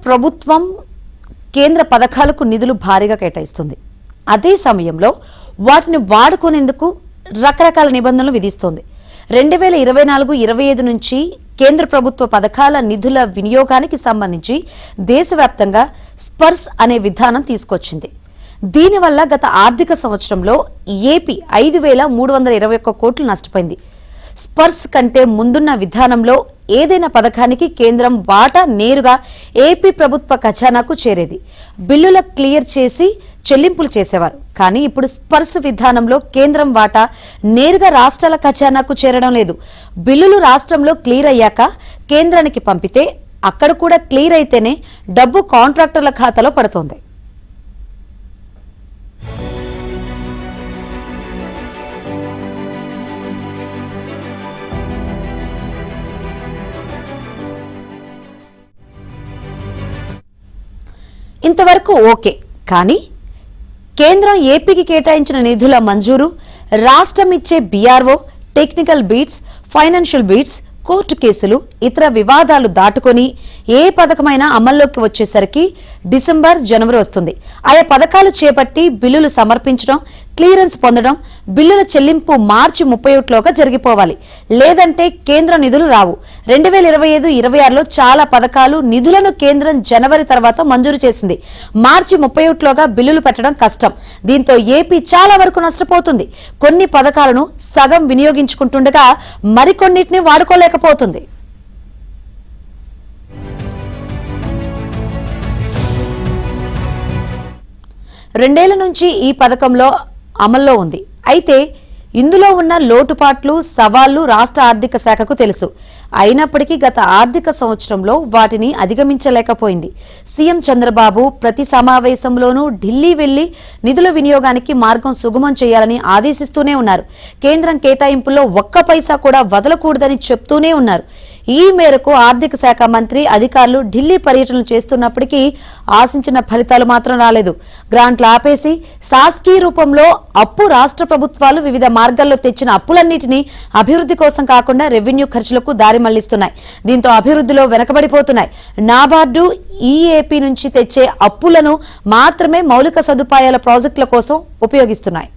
ప్రభుత్వం కేంద్ర పథకాలకు నిధులు భారీగా కేటాయిస్తుంది. అదే సమయంలో వాటిని వాడుకునేందుకు రకరకాల నిబంధనలు విధిస్తోంది. 2024-25 నుంచి కేంద్ర ప్రభుత్వ పథకాల నిధుల వినియోగానికి సంబంధించి దేశవ్యాప్తంగా స్పర్శ్ అనే విధానం తీసుకొచ్చింది. దీనివల్ల గత ఆర్థిక సంవత్సరంలో ఏపీ 5,321 కోట్లు నష్టపోయింది. స్పర్శ్ కంటే ముందున్న విధానంలో ఏదైనా పథకానికి కేంద్రం వాటా నేరుగా ఏపీ ప్రభుత్వ ఖజానాకు చేరేది. బిల్లుల క్లియర్ చేసి చెల్లింపులు చేసేవారు. కానీ ఇప్పుడు స్పర్శ్ విధానంలో కేంద్రం వాటా నేరుగా రాష్ట్రాల ఖజానాకు చేరడం లేదు. బిల్లులు రాష్ట్రంలో క్లియర్ అయ్యాక కేంద్రానికి పంపితే అక్కడ కూడా క్లియర్ అయితేనే డబ్బు కాంట్రాక్టర్ల ఖాతాలో పడుతోంది. ఇంతవరకు ఓకే, కానీ కేంద్రం ఏపీకి కేటాయించిన నిధుల మంజూరు, రాష్ట్రం ఇచ్చే BRO, technical bids, financial bids, court కేసులు, ఇతర వివాదాలు దాటుకొని ఏ పథకమైనా అమల్లోకి వచ్చేసరికి డిసెంబర్, జనవరి వస్తుంది. ఆయా పథకాలు చేపట్టి బిల్లులు సమర్పించడం, క్లియరెన్స్ పొందడం, బిల్లుల చెల్లింపు మార్చి 31లోగా జరిగిపోవాలి. లేదంటే కేంద్ర నిధులు రావు. 2025-26లో చాలా పథకాలు నిధులను కేంద్రం జనవరి తర్వాత మంజూరు చేసింది. మార్చి 31లోగా బిల్లులు పెట్టడం కష్టం. దీంతో ఏపీ చాలా వరకు నష్టపోతుంది. కొన్ని పథకాలను సగం వినియోగించుకుంటుండగా మరికొన్నిటిని వాడుకోలేకపోతుంది. రెండేళ్ల నుంచి ఈ పథకంలో అమల్లో ఉంది. అయితే ఇందులో ఉన్న లోటుపాట్లు, సవాళ్లు రాష్ట్ర ఆర్థిక శాఖకు తెలుసు. అయినప్పటికీ గత ఆర్థిక సంవత్సరంలో వాటిని అధిగమించలేకపోయింది. సీఎం చంద్రబాబు ప్రతి సమావేశంలోనూ ఢిల్లీ వెళ్లి నిధుల వినియోగానికి మార్గం సుగమం చేయాలని ఆదేశిస్తూనే ఉన్నారు. కేంద్రం కేటాయింపుల్లో ఒక్క పైసా కూడా వదలకూడదని చెప్తూనే ఉన్నారు. ఈ మేరకు ఆర్థిక శాఖ మంత్రి, అధికారులు ఢిల్లీ పర్యటనలు చేస్తున్నప్పటికీ ఆశించిన ఫలితాలు మాత్రం రాలేదు. గ్రాంట్లు ఆపేసి శాసకీయ రూపంలో అప్పు రాష్ట్ర ప్రభుత్వాలు వివిధ మార్గాల్లో తెచ్చిన అప్పులన్నిటినీ అభివృద్ధి కోసం కాకుండా రెవెన్యూ ఖర్చులకు దారి మళ్లిస్తున్నాయి. దీంతో అభివృద్ధిలో వెనకబడిపోతున్నాయి. నాబార్డు, ఈఏపీ నుంచి తెచ్చే అప్పులను మాత్రమే మౌలిక సదుపాయాల ప్రాజెక్టుల కోసం ఉపయోగిస్తున్నాయి.